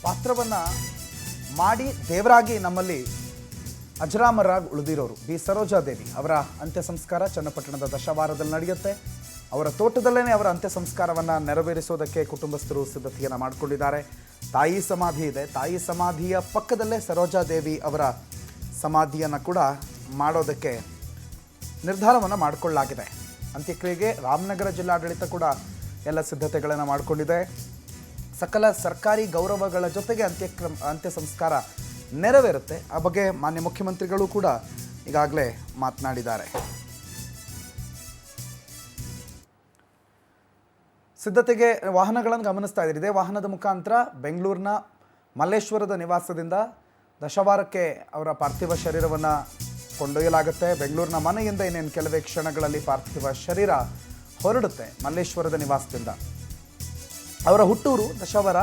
ಪಾತ್ರವನ್ನು ಮಾಡಿ ದೇವರಾಗಿ ನಮ್ಮಲ್ಲಿ ಅಜರಾಮರಾಗಿ ಉಳಿದಿರೋರು ಬಿ ಸರೋಜಾದೇವಿ ಅವರ ಅಂತ್ಯ ಸಂಸ್ಕಾರ ಚನ್ನಪಟ್ಟಣದ ದಶವಾರದಲ್ಲಿ ನಡೆಯುತ್ತೆ. ಅವರ ತೋಟದಲ್ಲೇ ಅವರ ಅಂತ್ಯ ಸಂಸ್ಕಾರವನ್ನು ನೆರವೇರಿಸೋದಕ್ಕೆ ಕುಟುಂಬಸ್ಥರು ಸಿದ್ಧತೆಯನ್ನು ಮಾಡಿಕೊಂಡಿದ್ದಾರೆ. ತಾಯಿ ಸಮಾಧಿ ಇದೆ. ತಾಯಿ ಸಮಾಧಿಯ ಪಕ್ಕದಲ್ಲೇ ಸರೋಜಾದೇವಿ ಅವರ ಸಮಾಧಿಯನ್ನು ಕೂಡ ಮಾಡೋದಕ್ಕೆ ನಿರ್ಧಾರವನ್ನು ಮಾಡಿಕೊಳ್ಳಲಾಗಿದೆ. ಅಂತ್ಯಕ್ರಿಯೆಗೆ ರಾಮನಗರ ಜಿಲ್ಲಾಡಳಿತ ಕೂಡ ಎಲ್ಲ ಸಿದ್ಧತೆಗಳನ್ನು ಮಾಡಿಕೊಂಡಿದೆ. ಸಕಲ ಸರ್ಕಾರಿ ಗೌರವಗಳ ಜೊತೆಗೆ ಅಂತ್ಯ ಸಂಸ್ಕಾರ ನೆರವೇರುತ್ತೆ. ಆ ಬಗ್ಗೆ ಮಾನ್ಯ ಮುಖ್ಯಮಂತ್ರಿಗಳು ಕೂಡ ಈಗಾಗಲೇ ಮಾತನಾಡಿದ್ದಾರೆ. ಸಿದ್ಧತೆಗೆ ವಾಹನಗಳನ್ನು ಗಮನಿಸ್ತಾ ಇದ್ದೀರಿ. ಇದೇ ವಾಹನದ ಮುಖಾಂತರ ಬೆಂಗಳೂರಿನ ಮಲ್ಲೇಶ್ವರದ ನಿವಾಸದಿಂದ ದಶವಾರಕ್ಕೆ ಅವರ ಪಾರ್ಥಿವ ಶರೀರವನ್ನು ಕೊಂಡೊಯ್ಯಲಾಗುತ್ತೆ. ಬೆಂಗಳೂರಿನ ಮನೆಯಿಂದ ಇನ್ನೇನು ಕೆಲವೇ ಕ್ಷಣಗಳಲ್ಲಿ ಪಾರ್ಥಿವ ಶರೀರ ಹೊರಡುತ್ತೆ ಮಲ್ಲೇಶ್ವರದ ನಿವಾಸದಿಂದ. ಅವರ ಹುಟ್ಟೂರು ದಶವಾರ,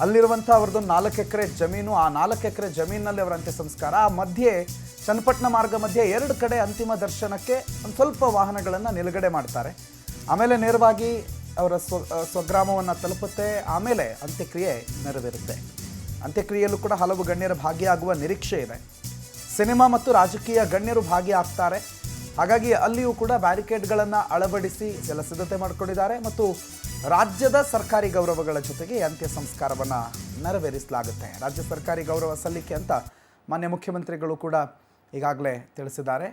ಅಲ್ಲಿರುವಂಥ ಅವ್ರದ್ದು 4 ಎಕರೆ ಜಮೀನು. ಆ 4 ಎಕರೆ ಜಮೀನಿನಲ್ಲಿ ಅವರ ಅಂತ್ಯ ಸಂಸ್ಕಾರ. ಆ ಮಧ್ಯೆ ಚನ್ನಪಟ್ಟಣ ಮಾರ್ಗ ಮಧ್ಯೆ 2 ಕಡೆ ಅಂತಿಮ ದರ್ಶನಕ್ಕೆ ಒಂದು ಸ್ವಲ್ಪ ವಾಹನಗಳನ್ನು ನಿಲುಗಡೆ ಮಾಡ್ತಾರೆ. ಆಮೇಲೆ ನೇರವಾಗಿ ಅವರ ಸ್ವಗ್ರಾಮವನ್ನು ತಲುಪುತ್ತೆ. ಆಮೇಲೆ ಅಂತ್ಯಕ್ರಿಯೆ ನೆರವೇರುತ್ತೆ. ಅಂತ್ಯಕ್ರಿಯೆಯಲ್ಲೂ ಕೂಡ ಹಲವು ಗಣ್ಯರು ಭಾಗಿಯಾಗುವ ನಿರೀಕ್ಷೆ ಇದೆ. ಸಿನಿಮಾ ಮತ್ತು ರಾಜಕೀಯ ಗಣ್ಯರು ಭಾಗಿಯಾಗ್ತಾರೆ. ಹಾಗಾಗಿ ಅಲ್ಲಿಯೂ ಕೂಡ ಬ್ಯಾರಿಕೇಡ್ಗಳನ್ನು ಅಳವಡಿಸಿ ಎಲ್ಲ ಸಿದ್ಧತೆ ಮಾಡಿಕೊಂಡಿದ್ದಾರೆ ಮತ್ತು ರಾಜ್ಯದ ಸರ್ಕಾರಿ ಗೌರವಗಳ ಜೊತೆಗೆ ಅಂತ್ಯ ಸಂಸ್ಕಾರವನ್ನು ನೆರವೇರಿಸಲಾಗುತ್ತೆ. ರಾಜ್ಯ ಸರ್ಕಾರಿ ಗೌರವ ಸಲ್ಲಿಕೆ ಅಂತ ಮಾನ್ಯ ಮುಖ್ಯಮಂತ್ರಿಗಳು ಕೂಡ ಈಗಾಗಲೇ ತಿಳಿಸಿದ್ದಾರೆ.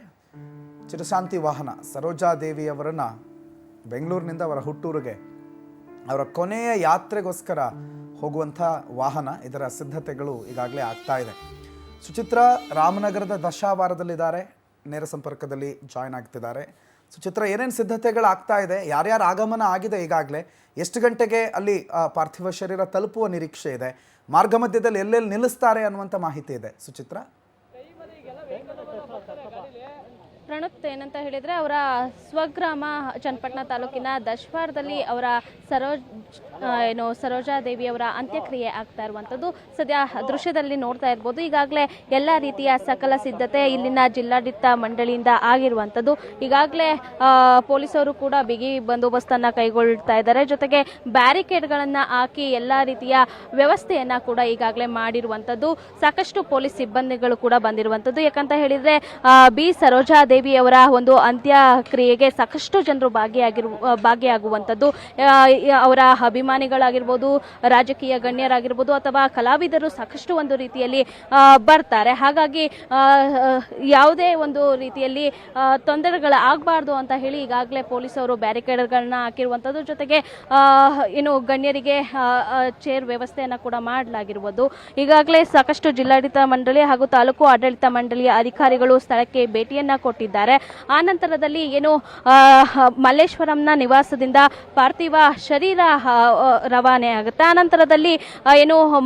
ಚಿರಶಾಂತಿ ವಾಹನ ಸರೋಜಾದೇವಿಯವರನ್ನು ಬೆಂಗಳೂರಿನಿಂದ ಅವರ ಹುಟ್ಟೂರಿಗೆ ಅವರ ಕೊನೆಯ ಯಾತ್ರೆಗೋಸ್ಕರ ಹೋಗುವಂಥ ವಾಹನ. ಇದರ ಸಿದ್ಧತೆಗಳು ಈಗಾಗಲೇ ಆಗ್ತಾ ಇದೆ. ಸುಚಿತ್ರಾ ರಾಮನಗರದ ದಶಾವಾರದಲ್ಲಿದ್ದಾರೆ, ನೇರ ಸಂಪರ್ಕದಲ್ಲಿ ಜಾಯ್ನ್ ಆಗ್ತಿದ್ದಾರೆ. ಸುಚಿತ್ರಾ, ಏನೇನು ಸಿದ್ಧತೆಗಳು ಆಗ್ತಾ ಇದೆ? ಯಾರ್ಯಾರು ಆಗಮನ ಆಗಿದೆ? ಈಗಾಗಲೇ ಎಷ್ಟು ಗಂಟೆಗೆ ಅಲ್ಲಿ ಪಾರ್ಥಿವ ಶರೀರ ತಲುಪುವ ನಿರೀಕ್ಷೆ ಇದೆ? ಮಾರ್ಗ ಮಧ್ಯದಲ್ಲಿ ಎಲ್ಲೆಲ್ಲಿ ನಿಲ್ಲಿಸ್ತಾರೆ ಅನ್ನುವಂಥ ಮಾಹಿತಿ ಇದೆ ಸುಚಿತ್ರಾ? ಪ್ರಣುತ್, ಏನಂತ ಹೇಳಿದರೆ ಅವರ ಸ್ವಗ್ರಾಮ ಚನ್ನಪಟ್ಟಣ ತಾಲೂಕಿನ ದಶವಾರದಲ್ಲಿ ಅವರ ಸರೋಜಾದೇವಿ ಅವರ ಅಂತ್ಯಕ್ರಿಯೆ ಆಗ್ತಾ ಇರುವಂಥದ್ದು ಸದ್ಯ ದೃಶ್ಯದಲ್ಲಿ ನೋಡ್ತಾ ಇರ್ಬೋದು. ಈಗಾಗಲೇ ಎಲ್ಲ ರೀತಿಯ ಸಕಲ ಸಿದ್ಧತೆ ಇಲ್ಲಿನ ಜಿಲ್ಲಾಡಳಿತ ಮಂಡಳಿಯಿಂದ ಆಗಿರುವಂಥದ್ದು. ಈಗಾಗಲೇ ಪೊಲೀಸರು ಕೂಡ ಬಿಗಿ ಬಂದೋಬಸ್ತನ್ನು ಕೈಗೊಳ್ತಾ ಇದ್ದಾರೆ. ಜೊತೆಗೆ ಬ್ಯಾರಿಕೇಡ್ಗಳನ್ನು ಹಾಕಿ ಎಲ್ಲ ರೀತಿಯ ವ್ಯವಸ್ಥೆಯನ್ನು ಕೂಡ ಈಗಾಗಲೇ ಮಾಡಿರುವಂಥದ್ದು. ಸಾಕಷ್ಟು ಪೊಲೀಸ್ ಸಿಬ್ಬಂದಿಗಳು ಕೂಡ ಬಂದಿರುವಂಥದ್ದು. ಯಾಕಂತ ಹೇಳಿದರೆ ಬಿ ಸರೋಜಾದೇವಿ ಅವರ ಒಂದು ಅಂತ್ಯಕ್ರಿಯೆಗೆ ಸಾಕಷ್ಟು ಜನರು ಭಾಗಿಯಾಗುವಂಥದ್ದು. ಅವರ ಅಭಿಮಾನಿಗಳಾಗಿರ್ಬೋದು, ರಾಜಕೀಯ ಗಣ್ಯರಾಗಿರ್ಬೋದು ಅಥವಾ ಕಲಾವಿದರು ಸಾಕಷ್ಟು ಒಂದು ರೀತಿಯಲ್ಲಿ ಬರ್ತಾರೆ. ಹಾಗಾಗಿ ಯಾವುದೇ ಒಂದು ರೀತಿಯಲ್ಲಿ ತೊಂದರೆಗಳಾಗಬಾರ್ದು ಅಂತ ಹೇಳಿ ಈಗಾಗಲೇ ಪೊಲೀಸರು ಬ್ಯಾರಿಕೇಡ್ಗಳನ್ನ ಹಾಕಿರುವಂಥದ್ದು. ಜೊತೆಗೆ ಗಣ್ಯರಿಗೆ ಚೇರ್ ವ್ಯವಸ್ಥೆಯನ್ನು ಕೂಡ ಮಾಡಲಾಗಿರುವುದು. ಈಗಾಗಲೇ ಸಾಕಷ್ಟು ಜಿಲ್ಲಾಡಳಿತ ಮಂಡಳಿ ಹಾಗೂ ತಾಲೂಕು ಆಡಳಿತ ಮಂಡಳಿಯ ಅಧಿಕಾರಿಗಳು ಸ್ಥಳಕ್ಕೆ ಭೇಟಿಯನ್ನ ಕೊಟ್ಟಿದ್ದಾರೆ. ಆ ನಂತರದಲ್ಲಿ ಮಲ್ಲೇಶ್ವರಂನ ನಿವಾಸದಿಂದ ಪಾರ್ಥಿವ ಶರೀರ ರವಾನೆ ಆಗುತ್ತೆ. ಆ ನಂತರದಲ್ಲಿ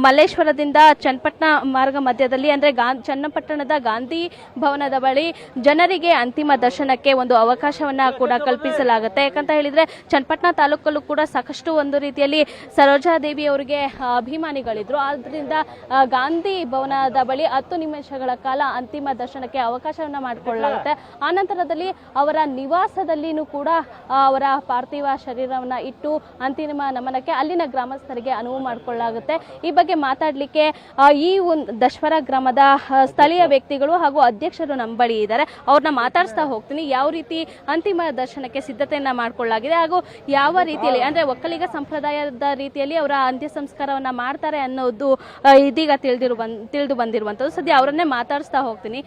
ಮಲ್ಲೇಶ್ವರದಿಂದ ಚನ್ನಪಟ್ಟಣ ಮಾರ್ಗ ಮಧ್ಯದಲ್ಲಿ ಅಂದರೆ ಚನ್ನಪಟ್ಟಣದ ಗಾಂಧಿ ಭವನದ ಬಳಿ ಜನರಿಗೆ ಅಂತಿಮ ದರ್ಶನಕ್ಕೆ ಒಂದು ಅವಕಾಶವನ್ನ ಕೂಡ ಕಲ್ಪಿಸಲಾಗುತ್ತೆ. ಯಾಕಂತ ಹೇಳಿದ್ರೆ ಚನ್ನಪಟ್ಟಣ ತಾಲೂಕಲ್ಲೂ ಕೂಡ ಸಾಕಷ್ಟು ಒಂದು ರೀತಿಯಲ್ಲಿ ಸರೋಜಾದೇವಿ ಅವರಿಗೆ ಅಭಿಮಾನಿಗಳಿದ್ರು. ಆದ್ರಿಂದ ಗಾಂಧಿ ಭವನದ ಬಳಿ 10 ನಿಮಿಷಗಳ ಕಾಲ ಅಂತಿಮ ದರ್ಶನಕ್ಕೆ ಅವಕಾಶವನ್ನ ಮಾಡಿಕೊಳ್ಳಲಾಗುತ್ತೆ. ಆ ನಂತರದಲ್ಲಿ ಅವರ ನಿವಾಸದಲ್ಲಿನೂ ಕೂಡ ಅವರ ಪಾರ್ಥಿವ ಶರೀರವನ್ನ ಇಟ್ಟು ಅಂತಿಮ ನಮನಕ್ಕೆ ಅಲ್ಲಿನ ಗ್ರಾಮಸ್ಥರಿಗೆ ಅನುವು ಮಾಡಿಕೊಳ್ಳಲಾಗುತ್ತೆ. ಈ ಬಗ್ಗೆ ಮಾತಾಡಲಿಕ್ಕೆ ಈ ದಶವಾರ ಗ್ರಾಮದ ಸ್ಥಳೀಯ ವ್ಯಕ್ತಿಗಳು ಹಾಗೂ ಅಧ್ಯಕ್ಷರು ನಮ್ಮ ಬಳಿ ಇದ್ದಾರೆ. ಅವ್ರನ್ನ ಮಾತಾಡಿಸ್ತಾ ಹೋಗ್ತೀನಿ. ಯಾವ ರೀತಿ ಅಂತಿಮ ದರ್ಶನಕ್ಕೆ ಸಿದ್ಧತೆಯನ್ನ ಮಾಡಿಕೊಳ್ಳಲಾಗಿದೆ ಹಾಗೂ ಯಾವ ರೀತಿಯಲ್ಲಿ ಅಂದ್ರೆ ಒಕ್ಕಲಿಗ ಸಂಪ್ರದಾಯದ ರೀತಿಯಲ್ಲಿ ಅವರ ಅಂತ್ಯ ಸಂಸ್ಕಾರವನ್ನ ಮಾಡ್ತಾರೆ ಅನ್ನೋದು ಇದೀಗ ತಿಳಿದು ಬಂದಿರುವಂತದ್ದು. ಸದ್ಯ ಅವರನ್ನೇ ಮಾತಾಡಿಸ್ತಾ ಹೋಗ್ತೀನಿ.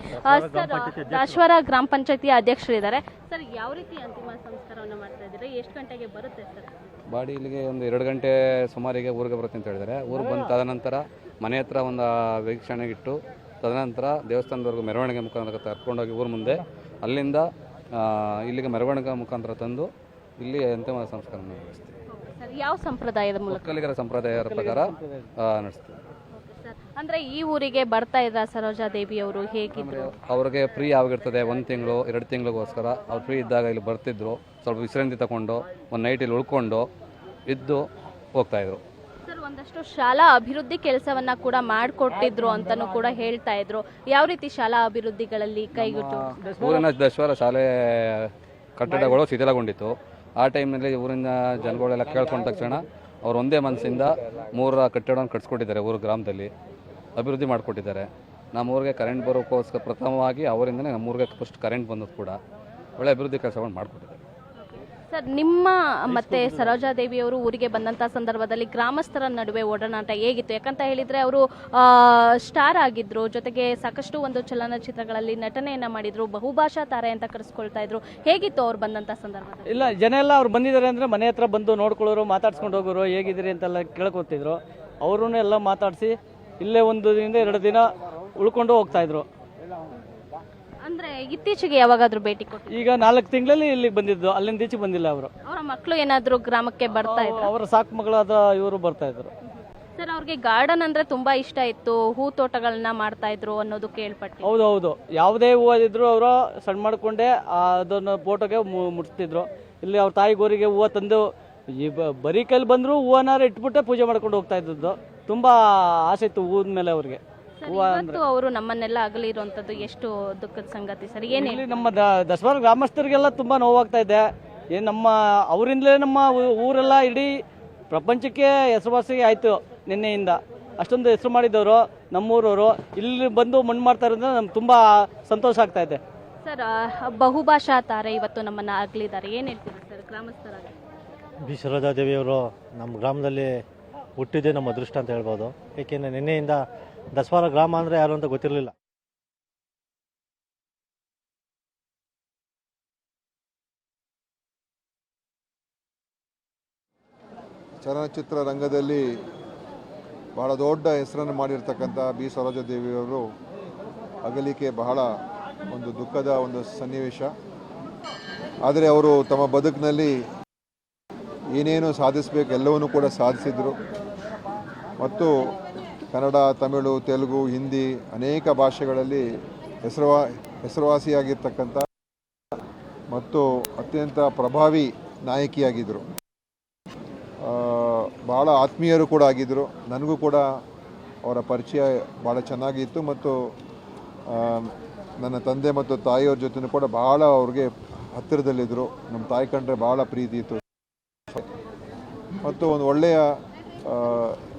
ದಶವಾರ ಗ್ರಾಮ ಪಂಚಾಯತಿ ಅಧ್ಯಕ್ಷರಿದ್ದಾರೆ. ಸರ್, ಯಾವ ರೀತಿ ಅಂತಿಮ ಸಂಸ್ಕಾರವನ್ನ ಮಾಡ್ತಾ ಇದ್ದಾರೆ? ಎಷ್ಟು ಗಂಟೆಗೆ ಬರುತ್ತೆ ಸರ್ ಬಾಡಿ? ಇಲ್ಲಿಗೆ ಒಂದು 2 ಗಂಟೆ ಸುಮಾರಿಗೆ ಊರಿಗೆ ಬರುತ್ತೆ ಅಂತ ಹೇಳಿದ್ದಾರೆ. ಊರು ಬಂದು ತದನಂತರ ಮನೆ ಹತ್ರ ಒಂದು ವೀಕ್ಷಣೆಗಿಟ್ಟು ತದನಂತರ ದೇವಸ್ಥಾನದವರೆಗೂ ಮೆರವಣಿಗೆ ಮುಖಾಂತರ ಕರ್ಕೊಂಡೋಗಿ ಊರ ಮುಂದೆ ಅಲ್ಲಿಂದ ಇಲ್ಲಿಗೆ ಮೆರವಣಿಗೆ ಮುಖಾಂತರ ತಂದು ಇಲ್ಲಿ ಅಂತಿಮ ಸಂಸ್ಕಾರ ನಡೆಸ್ತೀವಿ. ಯಾವ ಸಂಪ್ರದಾಯದ ಮೂಲಕ? ಒಕ್ಕಲಿಗರ ಸಂಪ್ರದಾಯದ ಪ್ರಕಾರ ನಡೆಸ್ತೀವಿ. ಅಂದ್ರೆ ಈ ಊರಿಗೆ ಬರ್ತಾ ಇದ್ರ ಸರೋಜಾದೇವಿ ಅವರು ಹೇಗಿದ್ರು? ಅವ್ರಿಗೆ ಫ್ರೀ ಆಗಿರ್ತದೆ 1 ತಿಂಗಳು 2 ತಿಂಗಳಿಗೋಸ್ಕರ ಅವ್ರು ಫ್ರೀ ಇದ್ದಾಗ ಇಲ್ಲಿ ಬರ್ತಿದ್ರು. ಸ್ವಲ್ಪ ವಿಶ್ರಾಂತಿ ತಗೊಂಡು ಒಂದು ನೈಟ್ ಇಲ್ಲಿ ಉಳ್ಕೊಂಡು ಇದ್ದು ಹೋಗ್ತಾ ಇದ್ರು. ಸರ್, ಒಂದಷ್ಟು ಶಾಲಾ ಅಭಿವೃದ್ಧಿ ಕೆಲಸವನ್ನ ಕೂಡ ಮಾಡಿಕೊಟ್ಟಿದ್ರು ಅಂತಾನೂ ಕೂಡ ಹೇಳ್ತಾ ಇದ್ರು. ಯಾವ ರೀತಿ ಶಾಲಾ ಅಭಿವೃದ್ಧಿಗಳಲ್ಲಿ ಕೈಗೊಟ್ಟು? ಊರಿನ ದಶವಾರ ಶಾಲೆ ಕಟ್ಟಡಗಳು ಶಿಥಿಲಗೊಂಡಿತ್ತು. ಆ ಟೈಮ್ನಲ್ಲಿ ಊರಿನ ಜನಗಳೆಲ್ಲ ಕೇಳ್ಕೊಂಡ ತಕ್ಷಣ ಅವ್ರು ಒಂದೇ ಮನಸ್ಸಿಂದ 3 ಕಟ್ಟಡವನ್ನು ಕಟ್ಸ್ಕೊಟ್ಟಿದ್ದಾರೆ ಊರು ಗ್ರಾಮದಲ್ಲಿ, ಅಭಿವೃದ್ಧಿ ಮಾಡಿಕೊಟ್ಟಿದ್ದಾರೆ. ನಮ್ಮ ಊರಿಗೆ ಕರೆಂಟ್ ಬರೋಕ್ಕೋಸ್ಕರ ಪ್ರಥಮವಾಗಿ ಅವರಿಂದನೇ ನಮ್ಮ ಊರಿಗೆ ಫಸ್ಟ್ ಕರೆಂಟ್ ಬಂದದ್ದು ಕೂಡ ಒಳ್ಳೆ ಅಭಿವೃದ್ಧಿ ಕೆಲಸವನ್ನು ಮಾಡಿಕೊಟ್ಟಿದ್ದಾರೆ. ಸರ್, ನಿಮ್ಮ ಮತ್ತೆ ಸರೋಜಾದೇವಿಯವರು ಊರಿಗೆ ಬಂದಂಥ ಸಂದರ್ಭದಲ್ಲಿ ಗ್ರಾಮಸ್ಥರ ನಡುವೆ ಒಡನಾಟ ಹೇಗಿತ್ತು? ಯಾಕಂತ ಹೇಳಿದರೆ ಅವರು ಸ್ಟಾರ್ ಆಗಿದ್ರು, ಜೊತೆಗೆ ಸಾಕಷ್ಟು ಒಂದು ಚಲನಚಿತ್ರಗಳಲ್ಲಿ ನಟನೆಯನ್ನು ಮಾಡಿದರು, ಬಹುಭಾಷಾ ತಾರೆ ಅಂತ ಕರೆಸ್ಕೊಳ್ತಾ ಇದ್ರು. ಹೇಗಿತ್ತು ಅವ್ರು ಬಂದಂಥ ಸಂದರ್ಭದಲ್ಲಿ? ಇಲ್ಲ, ಜನ ಎಲ್ಲ ಅವ್ರು ಬಂದಿದ್ದಾರೆ ಅಂದರೆ ಮನೆ ಹತ್ರ ಬಂದು ನೋಡ್ಕೊಳ್ಳೋರು, ಮಾತಾಡ್ಸ್ಕೊಂಡು ಹೋಗೋರು, ಹೇಗಿದ್ದೀರಿ ಅಂತೆಲ್ಲ ಕೇಳ್ಕೊತಿದ್ರು. ಅವ್ರನ್ನೂ ಎಲ್ಲ ಮಾತಾಡಿಸಿ ಇಲ್ಲೇ 1 ದಿನದಿಂದ 2 ದಿನ ಉಳ್ಕೊಂಡು ಹೋಗ್ತಾಯಿದ್ರು. ಅಂದ್ರೆ ಇತ್ತೀಚೆಗೆ ಯಾವಾಗಾದ್ರೂ ಭೇಟಿ ಕೊಟ್ಟು? ಈಗ 4 ತಿಂಗಳಲ್ಲಿ ಇಲ್ಲಿಗೆ ಬಂದಿದ್ದು, ಅಲ್ಲಿಂದ ಈಚೆ ಬಂದಿಲ್ಲ ಅವರು. ಅವರ ಮಕ್ಕಳು ಏನಾದರೂ ಗ್ರಾಮಕ್ಕೆ ಬರ್ತಾ ಇದ್ರು? ಅವರ ಸಾಕು ಮಗಳಾದ ಇವರು ಬರ್ತಾ ಇದ್ರು. ಸರ್, ಅವ್ರಿಗೆ ಗಾರ್ಡನ್ ಅಂದ್ರೆ ತುಂಬಾ ಇಷ್ಟ ಇತ್ತು, ಹೂ ತೋಟಗಳನ್ನ ಮಾಡ್ತಾ ಇದ್ರು ಅನ್ನೋದು ಕೇಳ್ಪಟ್ಟೆ. ಹೌದು, ಯಾವುದೇ ಹೂವು ಇದ್ರು ಅವರು ಸಣ್ಣ ಮಾಡ್ಕೊಂಡೆ ಅದನ್ನು ಫೋಟೋಗೆ ಮುಟ್ತಿದ್ರು. ಇಲ್ಲಿ ಅವ್ರ ತಾಯಿ ಗೋರಿಗೆ ಹೂವು ತಂದು ಈ ಬರೀ ಕೈಲಿ ಬಂದ್ರು ಹೂವನಾರು ಇಟ್ಬಿಟ್ಟೆ ಪೂಜೆ ಮಾಡ್ಕೊಂಡು ಹೋಗ್ತಾ ಇದ್ದದ್ದು. ತುಂಬಾ ಆಸೆ ಇತ್ತು ಹೂವಿನ ಮೇಲೆ ಅವ್ರಿಗೆ. ಇವತ್ತು ಅವರು ನಮ್ಮನ್ನೆಲ್ಲ ಅಗಲಿರುವಂತದ್ದು ಎಷ್ಟು ದುಃಖದ ಸಂಗತಿ ಸರ್. ಇಲ್ಲಿ ನಮ್ಮ ದಸರಾ ಗ್ರಾಮಸ್ಥರಿಗೆಲ್ಲ ತುಂಬಾ ನೋವಾಗ್ತಾ ಇದೆ. ನಮ್ಮ ಅವರಿಂದಲೇ ನಮ್ಮ ಊರೆಲ್ಲ ಇಡೀ ಪ್ರಪಂಚಕ್ಕೆ ಹೆಸರುವಾಸಿ ಆಯ್ತು ನಿನ್ನೆಯಿಂದ. ಅಷ್ಟೊಂದು ಹೆಸರು ಮಾಡಿದವರು ನಮ್ಮೂರವರು ಇಲ್ಲಿ ಬಂದು ಮಣ್ಣು ಮಾಡ್ತಾ ಇರೋದ್ರಿಂದ ನಮ್ಗೆ ತುಂಬಾ ಸಂತೋಷ ಆಗ್ತಾ ಇದೆ. ಸರ್, ಬಹುಭಾಷಾ ತಾರೆ ಇವತ್ತು ನಮ್ಮನ್ನ ಅಗಲಿದ್ದಾರೆ, ಏನ್ ಹೇಳ್ತೀರಾ ಸರ್ ಗ್ರಾಮಸ್ಥರಾಗಿ? ಬಿ ಸರೋಜಾದೇವಿಯವರು ನಮ್ಮ ಗ್ರಾಮದಲ್ಲಿ ಹುಟ್ಟಿದ್ದೇ ನಮ್ಮ ಅದೃಷ್ಟ ಅಂತ ಹೇಳ್ಬೋದು. ಏಕೆಂದರೆ ನಿನ್ನೆಯಿಂದ ದಸವಾರ ಗ್ರಾಮ ಅಂದರೆ ಯಾರು ಅಂತ ಗೊತ್ತಿರಲಿಲ್ಲ. ಚಲನಚಿತ್ರ ರಂಗದಲ್ಲಿ ಬಹಳ ದೊಡ್ಡ ಹೆಸರನ್ನು ಮಾಡಿರ್ತಕ್ಕಂಥ ಬಿ ಸರೋಜಾದೇವಿಯವರು ಅಗಲಿಕೆ ಬಹಳ ಒಂದು ದುಃಖದ ಒಂದು ಸನ್ನಿವೇಶ. ಆದರೆ ಅವರು ತಮ್ಮ ಬದುಕಿನಲ್ಲಿ ಏನೇನು ಸಾಧಿಸಬೇಕು ಎಲ್ಲವನ್ನೂ ಕೂಡ ಸಾಧಿಸಿದರು ಮತ್ತು ಕನ್ನಡ, ತಮಿಳು, ತೆಲುಗು, ಹಿಂದಿ ಅನೇಕ ಭಾಷೆಗಳಲ್ಲಿ ಹೆಸರುವಾಸಿಯಾಗಿರ್ತಕ್ಕಂಥ ಮತ್ತು ಅತ್ಯಂತ ಪ್ರಭಾವಿ ನಾಯಕಿಯಾಗಿದ್ದರು. ಭಾಳ ಆತ್ಮೀಯರು ಕೂಡ ಆಗಿದ್ದರು. ನನಗೂ ಕೂಡ ಅವರ ಪರಿಚಯ ಭಾಳ ಚೆನ್ನಾಗಿತ್ತು ಮತ್ತು ನನ್ನ ತಂದೆ ಮತ್ತು ತಾಯಿಯವ್ರ ಜೊತೆನೂ ಕೂಡ ಭಾಳ ಅವ್ರಿಗೆ ಹತ್ತಿರದಲ್ಲಿದ್ದರು. ನಮ್ಮ ತಾಯಿ ಕಂಡ್ರೆ ಭಾಳ ಪ್ರೀತಿ ಇತ್ತು ಮತ್ತು ಒಂದು ಒಳ್ಳೆಯ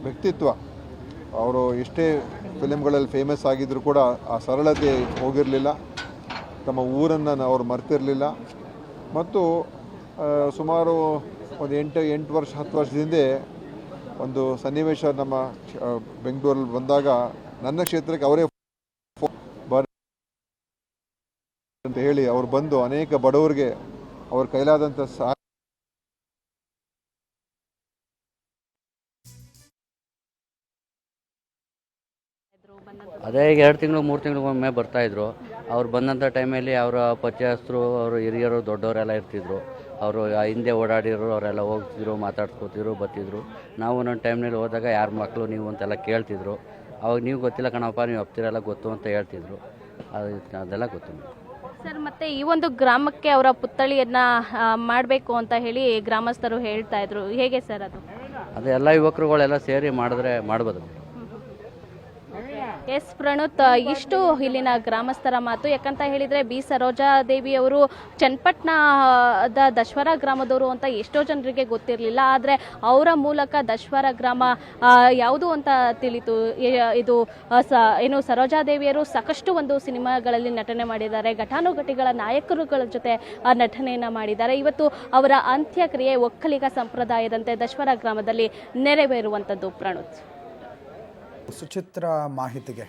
ವ್ಯಕ್ತಿತ್ವ. ಅವರು ಎಷ್ಟೇ ಫಿಲಿಮ್ಗಳಲ್ಲಿ ಫೇಮಸ್ ಆಗಿದ್ದರೂ ಕೂಡ ಆ ಸರಳತೆ ಹೋಗಿರಲಿಲ್ಲ. ತಮ್ಮ ಊರನ್ನು ಅವ್ರು ಮರ್ತಿರಲಿಲ್ಲ ಮತ್ತು ಸುಮಾರು ಒಂದು 8 ವರ್ಷ 10 ವರ್ಷದ ಹಿಂದೆ ಒಂದು ಸನ್ನಿವೇಶ ನಮ್ಮ ಬೆಂಗಳೂರಲ್ಲಿ ಬಂದಾಗ ನನ್ನ ಕ್ಷೇತ್ರಕ್ಕೆ ಅವರೇ ಅಂತ ಹೇಳಿ ಅವ್ರು ಬಂದು ಅನೇಕ ಬಡವರಿಗೆ ಅವ್ರ ಕೈಲಾದಂಥ ಅದೇ ಈಗ 2 ತಿಂಗಳು 3 ತಿಂಗಳಿಗೊಮ್ಮೆ ಬರ್ತಾಯಿದ್ರು. ಅವ್ರು ಬಂದಂಥ ಟೈಮಲ್ಲಿ ಅವರ ಪರಿಚಯಸ್ಥರು, ಅವರು ಹಿರಿಯರು, ದೊಡ್ಡವರೆಲ್ಲ ಇರ್ತಿದ್ರು. ಅವರು ಹಿಂದೆ ಓಡಾಡಿರೋರು ಅವರೆಲ್ಲ ಹೋಗ್ತಿದ್ರು, ಮಾತಾಡ್ಸ್ಕೊತಿದ್ರು, ಬರ್ತಿದ್ರು. ನಾವು ಒಂದೊಂದು ಟೈಮ್ನಲ್ಲಿ ಹೋದಾಗ ಯಾರ ಮಕ್ಕಳು ನೀವು ಅಂತೆಲ್ಲ ಕೇಳ್ತಿದ್ರು. ಅವಾಗ ನೀವು ಗೊತ್ತಿಲ್ಲ ಕಣಪ್ಪ, ನೀವು ಹಪ್ತಿರೆಲ್ಲ ಗೊತ್ತು ಅಂತ ಹೇಳ್ತಿದ್ರು. ಅದೆಲ್ಲ ಗೊತ್ತು. ಸರ್, ಮತ್ತೆ ಈ ಒಂದು ಗ್ರಾಮಕ್ಕೆ ಅವರ ಪುತ್ಥಳಿಯನ್ನ ಮಾಡಬೇಕು ಅಂತ ಹೇಳಿ ಗ್ರಾಮಸ್ಥರು ಹೇಳ್ತಾ ಇದ್ರು, ಹೇಗೆ ಸರ್ ಅದು? ಎಲ್ಲ ಯುವಕರುಗಳೆಲ್ಲ ಸೇರಿ ಮಾಡಿದ್ರೆ ಮಾಡ್ಬೋದು. ಎಸ್ ಪ್ರಣುತ್, ಇಷ್ಟು ಇಲ್ಲಿನ ಗ್ರಾಮಸ್ಥರ ಮಾತು. ಯಾಕಂತ ಹೇಳಿದರೆ ಬಿ ಸರೋಜಾದೇವಿಯವರು ಚನ್ನಪಟ್ಟಣದ ದಶ್ವರ ಗ್ರಾಮದವರು ಅಂತ ಎಷ್ಟೋ ಜನರಿಗೆ ಗೊತ್ತಿರಲಿಲ್ಲ. ಆದರೆ ಅವರ ಮೂಲಕ ದಶ್ವರ ಗ್ರಾಮ ಯಾವುದು ಅಂತ ತಿಳಿತು. ಇದು ಏನು ಸರೋಜಾದೇವಿಯರು ಸಾಕಷ್ಟು ಒಂದು ಸಿನಿಮಾಗಳಲ್ಲಿ ನಟನೆ ಮಾಡಿದ್ದಾರೆ, ಘಟಾನುಘಟಿಗಳ ನಾಯಕರುಗಳ ಜೊತೆ ನಟನೆಯನ್ನು ಮಾಡಿದ್ದಾರೆ. ಇವತ್ತು ಅವರ ಅಂತ್ಯಕ್ರಿಯೆ ಒಕ್ಕಲಿಗ ಸಂಪ್ರದಾಯದಂತೆ ದಶ್ವರ ಗ್ರಾಮದಲ್ಲಿ ನೆರವೇರುವಂಥದ್ದು. ಪ್ರಣುತ್, ಸುಚಿತ್ರ ಮಾಹಿತಿಗೆ